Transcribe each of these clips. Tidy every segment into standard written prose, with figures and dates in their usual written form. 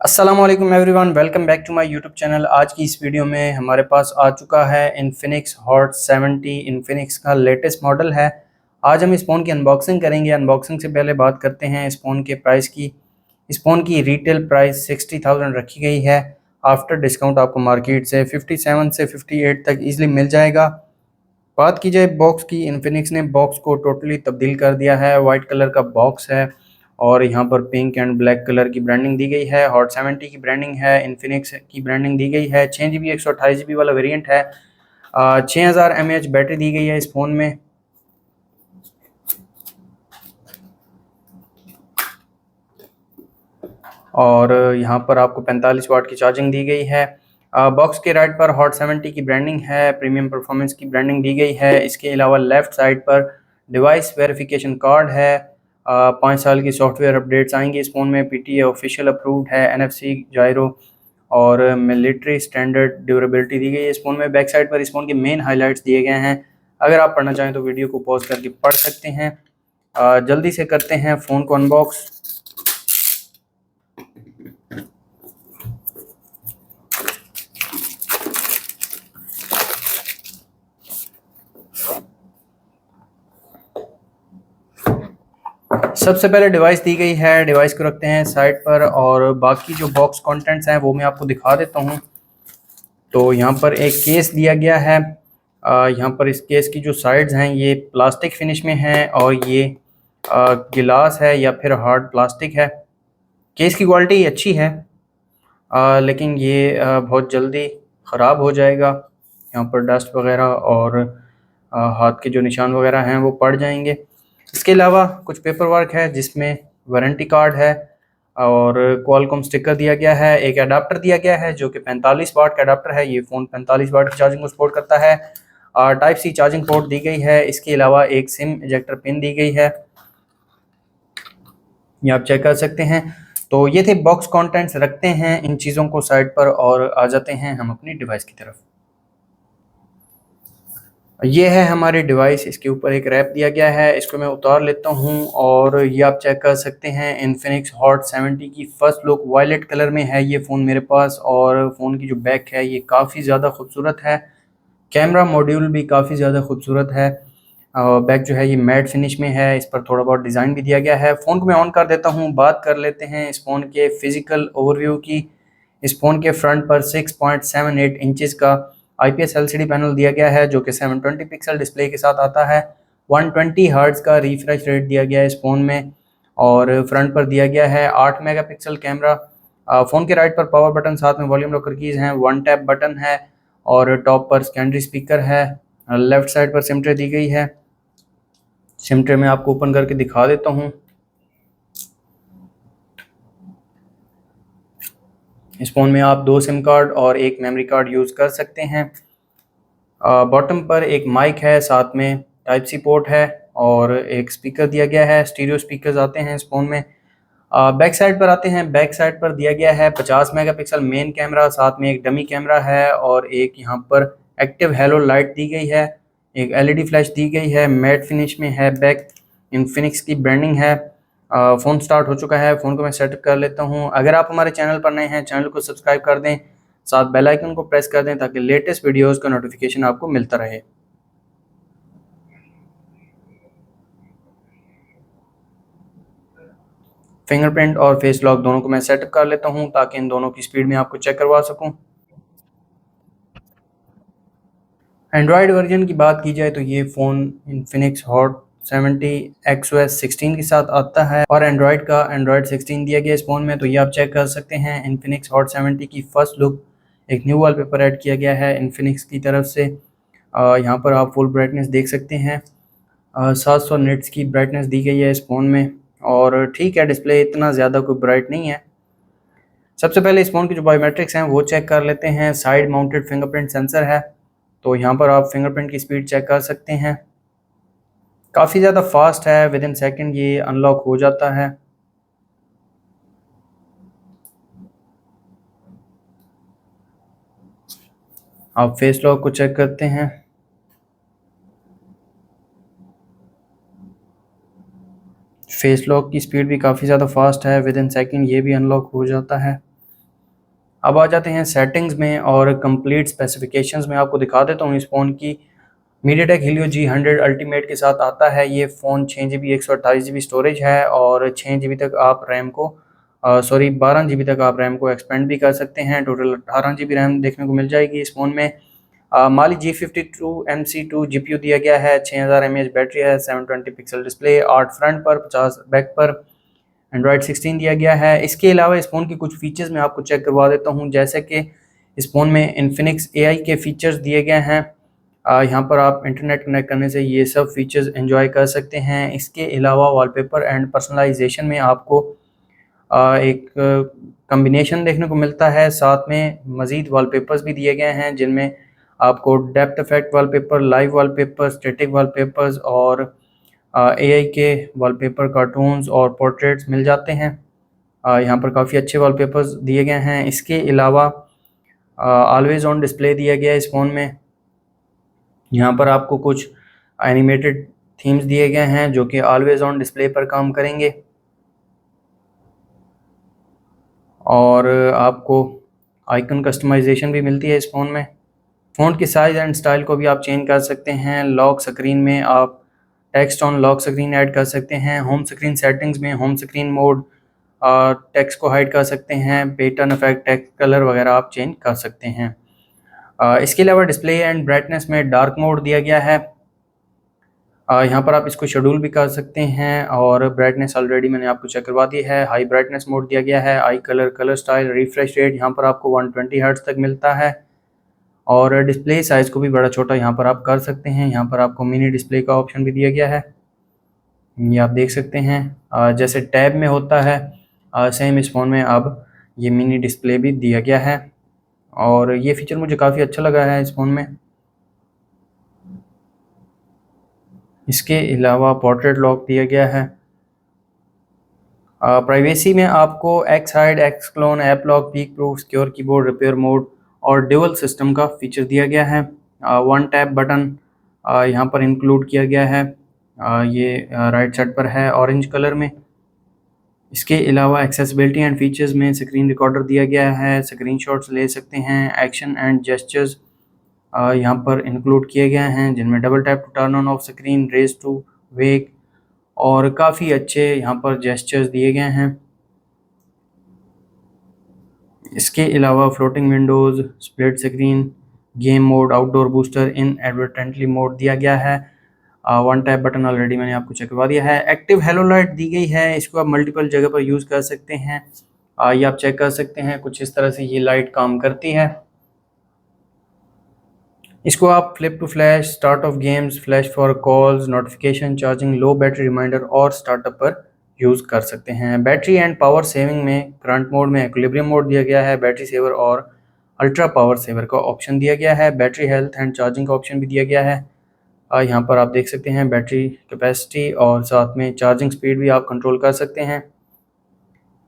अस्सलाम वालेकुम everyone, welcome back to my YouTube channel. आज की इस वीडियो में हमारे पास आ चुका है इन्फिनिक्स हॉट 70। इन्फिनिक्स का लेटेस्ट मॉडल है। आज हम इस फ़ोन की अनबॉक्सिंग करेंगे। अनबॉक्सिंग से पहले बात करते हैं इस फ़ोन के प्राइस की। इस फ़ोन की रिटेल प्राइस 60,000 रखी गई है। आफ्टर डिस्काउंट आपको मार्केट से 57 से 58 तक ईजिली मिल जाएगा। बात की जाए बॉक्स की, इन्फिनिक्स ने बॉक्स को टोटली तब्दील कर दिया है। वाइट कलर का बॉक्स है और यहाँ पर पिंक एंड ब्लैक कलर की ब्रांडिंग दी गई है। हॉट 70 की ब्रांडिंग है, इन्फिनिक्स की ब्रांडिंग दी गई है। 6 GB 128 GB वाला वेरिएंट है। 6000 mAh बैटरी दी गई है इस फ़ोन में। और यहाँ पर आपको 45 वाट की चार्जिंग दी गई है। बॉक्स के राइट पर हॉट 70 की ब्रांडिंग है, प्रीमियम परफॉर्मेंस की ब्रांडिंग दी गई है। इसके अलावा लेफ़्ट साइड पर डिवाइस वेरिफिकेशन कार्ड है। 5 साल की सॉफ्टवेयर अपडेट्स आएंगी इस फ़ोन में। PTA ऑफिशियल अप्रूव्ड है, NFC जायरो और मिलिट्री स्टैंडर्ड ड्यूरेबिलिटी दी गई है इस फ़ोन में। बैक साइड पर इस फ़ोन के मेन हाइलाइट्स दिए गए हैं। अगर आप पढ़ना चाहें तो वीडियो को पॉज करके पढ़ सकते हैं। जल्दी से करते हैं फ़ोन को अनबॉक्स। सबसे पहले डिवाइस दी गई है, डिवाइस को रखते हैं साइड पर और बाकी जो बॉक्स कंटेंट्स हैं वो मैं आपको दिखा देता हूँ। तो यहाँ पर एक केस दिया गया है। यहाँ पर इस केस की जो साइड्स हैं ये प्लास्टिक फिनिश में हैं और ये गिलास है या फिर हार्ड प्लास्टिक है। केस की क्वालिटी अच्छी है, लेकिन ये बहुत जल्दी ख़राब हो जाएगा। यहाँ पर डस्ट वगैरह और हाथ के जो निशान वगैरह हैं वो पड़ जाएंगे। इसके अलावा कुछ पेपर वर्क है जिसमें वारंटी कार्ड है और क्वालकॉम स्टिकर दिया गया है। एक अडाप्टर दिया गया है जो कि 45 वाट का अडाप्टर है। ये फ़ोन 45 वाट की चार्जिंग को सपोर्ट करता है। टाइप सी चार्जिंग पोर्ट दी गई है। इसके अलावा एक सिम इजेक्टर पिन दी गई है, ये आप चेक कर सकते हैं। तो ये थे बॉक्स कंटेंट्स। रखते हैं इन चीज़ों को साइड पर और आ जाते हैं हम अपनी डिवाइस की तरफ। ये है हमारी डिवाइस, इसके ऊपर एक रैप दिया गया है, इसको मैं उतार लेता हूँ और ये आप चेक कर सकते हैं इन्फिनिक्स हॉट 70 की फर्स्ट लुक वायलेट कलर में है ये फ़ोन मेरे पास। और फ़ोन की जो बैक है ये काफ़ी ज़्यादा खूबसूरत है। कैमरा मॉड्यूल भी काफ़ी ज़्यादा खूबसूरत है। बैक जो है ये मैट फिनिश में है, इस पर थोड़ा बहुत डिज़ाइन भी दिया गया है। फ़ोन को मैं ऑन कर देता हूँ। बात कर लेते हैं इस फ़ोन के फ़िज़िकल ओवरव्यू की। इस फ़ोन के फ्रंट पर 6.78 इंचज़ का IPS LCD पैनल दिया गया है जो कि 720 पिक्सल डिस्प्ले के साथ आता है। 120 हर्ट्ज़ का रिफ्रेश रेट दिया गया है इस फ़ोन में। और फ्रंट पर दिया गया है 8 मेगापिक्सल कैमरा। फ़ोन के राइट पर पावर बटन, साथ में वॉल्यूम लॉकर कीज़ हैं, वन टैप बटन है और टॉप पर सेकेंडरी स्पीकर है। लेफ़्ट साइड पर सिम ट्रे दी गई है। सिम ट्रे मैं आपको ओपन करके दिखा देता हूँ। इस फ़ोन में आप 2 सिम कार्ड और एक मेमोरी कार्ड यूज़ कर सकते हैं। बॉटम पर एक माइक है, साथ में टाइप सी पोर्ट है और एक स्पीकर दिया गया है। स्टीरियो स्पीकर्स आते हैं इस फ़ोन में। बैक साइड पर आते हैं। बैक साइड पर दिया गया है 50 मेगापिक्सल मेन कैमरा, साथ में एक डमी कैमरा है और एक यहाँ पर एक्टिव हेलो लाइट दी गई है। एक LED फ्लैश दी गई है, मैट फिनिश में है बैक। इन्फिनिक्स की ब्रांडिंग है। फ़ोन स्टार्ट हो चुका है। फ़ोन को मैं सेटअप कर लेता हूँ। अगर आप हमारे चैनल पर नए हैं, चैनल को सब्सक्राइब कर दें, साथ बेल आइकन को प्रेस कर दें ताकि लेटेस्ट वीडियोस का नोटिफिकेशन आपको मिलता रहे। फिंगरप्रिंट और फेस लॉक दोनों को मैं सेटअप कर लेता हूं ताकि इन दोनों की स्पीड में आपको चेक करवा सकूं। एंड्रॉयड वर्जन की बात की जाए तो ये फ़ोन इन्फिनिक्स हॉट 70 XOS 16 के साथ आता है और एंड्रॉयड का एंड्रॉयड 16 दिया गया इस फ़ोन में। तो ये आप चेक कर सकते हैं। इन्फिनिक्स हॉट 70 की फर्स्ट लुक, एक न्यू वॉलपेपर ऐड किया गया है इन्फिनिक्स की तरफ से। यहाँ पर आप फुल ब्राइटनेस देख सकते हैं। 700 निट्स की ब्राइटनेस दी गई है इस फ़ोन में और ठीक है, डिस्प्ले इतना ज़्यादा कोई ब्राइट नहीं है। सबसे पहले इस फ़ोन की जो बायोमेट्रिक्स हैं वो चेक कर लेते हैं। साइड माउंटेड फिंगरप्रिंट सेंसर है, तो यहाँ पर आप फिंगरप्रिंट की स्पीड चेक कर सकते हैं। काफ़ी ज़्यादा फास्ट है, विद इन सेकेंड ये अनलॉक हो जाता है। आप फेस लॉक को चेक करते हैं। फेस लॉक की स्पीड भी काफ़ी ज़्यादा फास्ट है, विद इन सेकेंड ये भी अनलॉक हो जाता है। अब आ जाते हैं सेटिंग्स में और कंप्लीट स्पेसिफिकेशंस में आपको दिखा देता हूँ इस फ़ोन की। मीडियाटेक हीलियो G100 अल्टीमेट के साथ आता है ये फ़ोन। 6 GB 128 GB स्टोरेज है और 6 GB तक आप रैम को 12 GB तक आप रैम को एक्सपेंड भी कर सकते हैं। टोटल 18 GB रैम देखने को मिल जाएगी इस फ़ोन में। माली G52 MC2 GPU दिया गया है, 6000 mAh बैटरी है, 720 पिक्सल डिस्प्ले, 8 फ्रंट पर 50 बैक पर, एंड्रॉयड 16 दिया गया है। इसके अलावा इस फ़ोन की कुछ फीचर्स मैं आपको चेक करवा देता हूँ, जैसे कि इस फ़ोन में इन्फिनिक्स AI के फीचर्स दिए गए हैं। यहाँ पर आप इंटरनेट कनेक्ट करने से ये सब फीचर्स एंजॉय कर सकते हैं। इसके अलावा वॉलपेपर एंड पर्सनलाइजेशन में आपको एक कम्बिनेशन देखने को मिलता है। साथ में मज़ीद वॉलपेपर्स भी दिए गए हैं जिनमें आपको depth effect wallpaper, live wallpaper, static wallpapers और AI के वॉलपेपर, कार्टून्स और पोर्ट्रेट्स मिल जाते हैं। यहाँ पर काफ़ी अच्छे वॉलपेपर्स दिए गए हैं। इसके अलावा ऑलवेज ऑन डिस्प्ले दिया गया है इस फ़ोन में। यहाँ पर आपको कुछ एनिमेटेड थीम्स दिए गए हैं जो कि ऑलवेज ऑन डिस्प्ले पर काम करेंगे और आपको आइकन कस्टमाइजेशन भी मिलती है इस फ़ोन में। फ़ॉन्ट की साइज़ एंड स्टाइल को भी आप चेंज कर सकते हैं। लॉक स्क्रीन में आप text on lock screen add कर सकते हैं। होम स्क्रीन सेटिंग्स में होम स्क्रीन मोड टेक्स्ट को हाइड कर सकते हैं। पैटर्न इफेक्ट, टेक्स्ट कलर वगैरह आप चेंज कर सकते हैं। इसके अलावा डिस्प्ले एंड ब्राइटनेस में डार्क मोड दिया गया है। यहाँ पर आप इसको शेड्यूल भी कर सकते हैं और ब्राइटनेस ऑलरेडी मैंने आपको चेक करवा दी है। हाई ब्राइटनेस मोड दिया गया है। आई colour, colour style, refresh rate यहाँ पर आपको 120 हर्ट्ज तक मिलता है और डिस्प्ले साइज़ को भी बड़ा छोटा यहाँ पर आप कर सकते हैं। यहाँ पर आपको मिनी डिस्प्ले का ऑप्शन भी दिया गया है, ये आप देख सकते हैं। जैसे टैब में होता है सेम इस फ़ोन में अब ये मिनी डिस्प्ले भी दिया गया है और ये फीचर मुझे काफ़ी अच्छा लगा है इस फ़ोन में। इसके अलावा पोर्ट्रेट लॉक दिया गया है। प्राइवेसी में आपको x hide, x clone, app lock, peak proof, secure keyboard, repair mode और ड्यूअल सिस्टम का फीचर दिया गया है। वन टैप बटन यहाँ पर इंक्लूड किया गया है। ये राइट साइड पर है ऑरेंज कलर में। इसके अलावा एक्सेसिबिलिटी एंड फीचर्स में स्क्रीन रिकॉर्डर दिया गया है, स्क्रीनशॉट्स ले सकते हैं। एक्शन एंड जेस्चर्स यहाँ पर इंक्लूड किए गए हैं जिनमें double tap to turn on off screen, raise to wake और काफ़ी अच्छे यहाँ पर जेस्चर्स दिए गए हैं। इसके अलावा floating windows, split screen, game mode, outdoor booster, inadvertently mode दिया गया है। वन टैप बटन ऑलरेडी मैंने आपको चेक करवा दिया है। एक्टिव हेलो लाइट दी गई है, इसको आप मल्टीपल जगह पर यूज़ कर सकते हैं। ये आप चेक कर सकते हैं, कुछ इस तरह से ये लाइट काम करती है। इसको आप flip to flash, start of games, flash for calls, notification, charging, low battery reminder और स्टार्टअप पर यूज़ कर सकते हैं। बैटरी एंड पावर सेविंग में करंट मोड में इक्विलिब्रियम मोड दिया गया है, बैटरी सेवर और अल्ट्रा पावर सेवर का ऑप्शन दिया गया है। बैटरी हेल्थ एंड चार्जिंग का ऑप्शन भी दिया गया है। यहाँ पर आप देख सकते हैं बैटरी कैपेसिटी और साथ में चार्जिंग स्पीड भी आप कंट्रोल कर सकते हैं।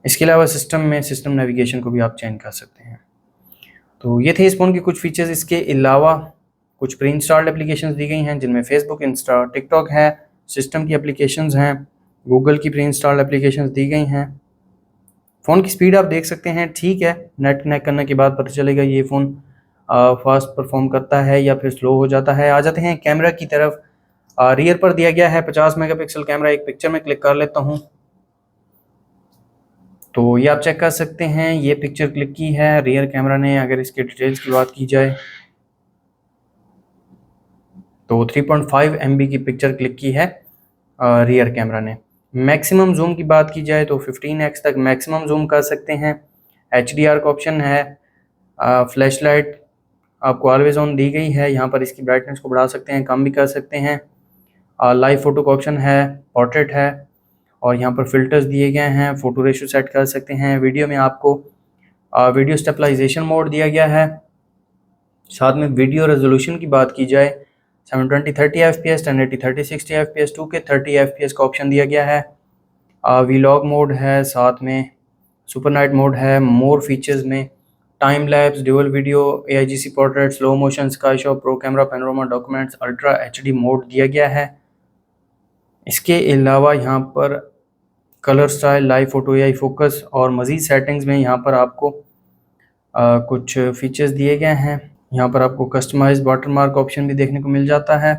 इसके अलावा सिस्टम में सिस्टम नेविगेशन को भी आप चेंज कर सकते हैं। तो ये थे इस फ़ोन के कुछ फीचर्स। इसके अलावा कुछ प्री इंस्टॉल्ड एप्लीकेशंस दी गई हैं जिनमें फेसबुक, इंस्टा, टिकटॉक है। सिस्टम की एप्लीकेशंस हैं, गूगल की प्री इंस्टॉल्ड एप्लीकेशंस दी गई हैं। फ़ोन की स्पीड आप देख सकते हैं, ठीक है। नेट कनेक्ट करने के बाद पता चलेगा ये फ़ोन फास्ट परफॉर्म करता है या फिर स्लो हो जाता है। आ जाते हैं कैमरा की तरफ। रियर पर दिया गया है 50 मेगापिक्सल कैमरा। एक पिक्चर में क्लिक कर लेता हूँ तो ये आप चेक कर सकते हैं, ये पिक्चर क्लिक की है रियर कैमरा ने। अगर इसके डिटेल्स की बात की जाए तो 3.5 MB की पिक्चर क्लिक की है रियर कैमरा ने। मैक्सिमम जूम की बात की जाए तो 15x तक मैक्सिमम जूम कर सकते हैं। HDR का ऑप्शन है। फ्लैश लाइट आपको ऑलवेज ऑन दी गई है, यहाँ पर इसकी ब्राइटनेस को बढ़ा सकते हैं, कम भी कर सकते हैं। लाइव फोटो का ऑप्शन है, पोर्ट्रेट है और यहाँ पर फिल्टर्स दिए गए हैं, फ़ोटो रेशो सेट कर सकते हैं। वीडियो में आपको वीडियो स्टेबलाइजेशन मोड दिया गया है। साथ में वीडियो रेजोल्यूशन की बात की जाए 720 30 FPS, 1080 30 60 FPS, 2K 30 FPS का ऑप्शन दिया गया है। वीलॉग मोड है, साथ में सुपर नाइट मोड है। मोर फीचर्स में time lapse, dual video, AIGC portrait, slow motion, sky shot, pro camera, panorama, documents, ultra HD mode दिया गया है। इसके अलावा यहाँ पर colour style, live photo, AI focus और मज़ीद सेटिंग्स में यहाँ पर आपको कुछ फीचर्स दिए गए हैं। यहाँ पर आपको कस्टमाइज वाटरमार्क ऑप्शन भी देखने को मिल जाता है।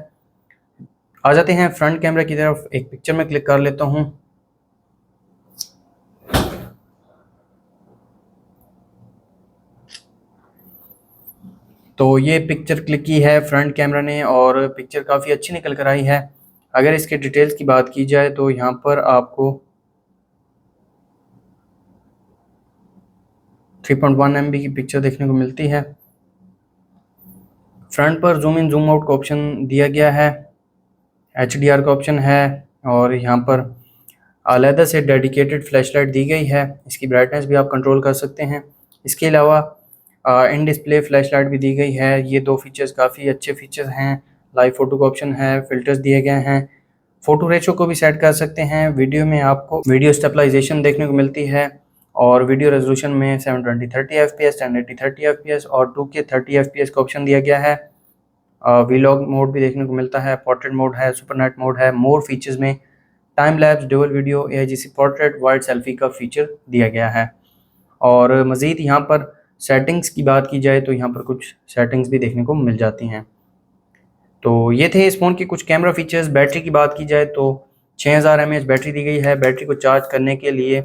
आ जाते हैं फ्रंट कैमरा की तरफ। एक पिक्चर में क्लिक कर लेता हूँ। तो ये पिक्चर क्लिक की है फ्रंट कैमरा ने और पिक्चर काफ़ी अच्छी निकल कर आई है। अगर इसके डिटेल्स की बात की जाए तो यहाँ पर आपको 3.1 MB की पिक्चर देखने को मिलती है। फ्रंट पर जूम इन जूम आउट का ऑप्शन दिया गया है, HDR का ऑप्शन है और यहाँ पर अलहदा से डेडिकेटेड फ्लैशलाइट दी गई है। इसकी ब्राइटनेस भी आप कंट्रोल कर सकते हैं। इसके अलावा इन डिस्प्ले फ्लैशलाइट भी दी गई है। ये दो फीचर्स काफ़ी अच्छे फीचर्स हैं। लाइव फोटो का ऑप्शन है, फिल्टर्स दिए गए हैं। फ़ोटो रेशो को भी सेट कर सकते हैं। वीडियो में आपको वीडियो स्टेबलाइजेशन देखने को मिलती है और वीडियो रेजोल्यूशन में 720 30 FPS, 1080 30 FPS और 2K 30 FPS का ऑप्शन दिया गया है। वीलॉग मोड भी देखने को मिलता है, पोर्ट्रेट मोड है, सुपरनेट मोड है। मोर फीचर्स में time lapse, dual video, AIGC portrait, wide selfie का फीचर दिया गया है। और मज़ीद यहाँ पर सेटिंग्स की बात की जाए तो यहाँ पर कुछ सेटिंग्स भी देखने को मिल जाती हैं। तो ये थे इस फ़ोन के कुछ कैमरा फीचर्स। बैटरी की बात की जाए तो 6000 mAh बैटरी दी गई है। बैटरी को चार्ज करने के लिए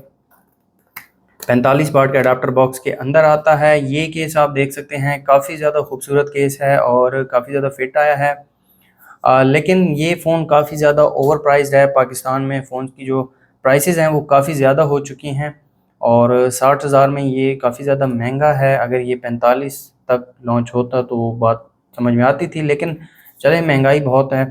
45 वाट के अडाप्टर बॉक्स के अंदर आता है। ये केस आप देख सकते हैं, काफ़ी ज़्यादा खूबसूरत केस है और काफ़ी ज़्यादा फिट आया है। लेकिन ये फ़ोन काफ़ी ज़्यादा ओवर प्राइस्ड है। पाकिस्तान में फ़ोन की जो प्राइसेस हैं वो काफ़ी ज़्यादा हो चुकी हैं और 60,000 में ये काफ़ी ज़्यादा महंगा है। अगर ये 45 तक लॉन्च होता तो बात समझ में आती थी, लेकिन चले महंगाई बहुत है।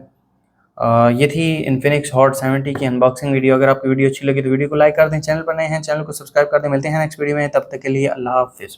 ये थी इन्फिनिक्स हॉट 70 की अनबॉक्सिंग वीडियो। अगर आपको वीडियो अच्छी लगी तो वीडियो को लाइक कर दें, चैनल पर नए हैं चैनल को सब्सक्राइब कर दें। मिलते हैं नेक्स्ट वीडियो में, तब तक के लिए अल्लाह हाफिज़।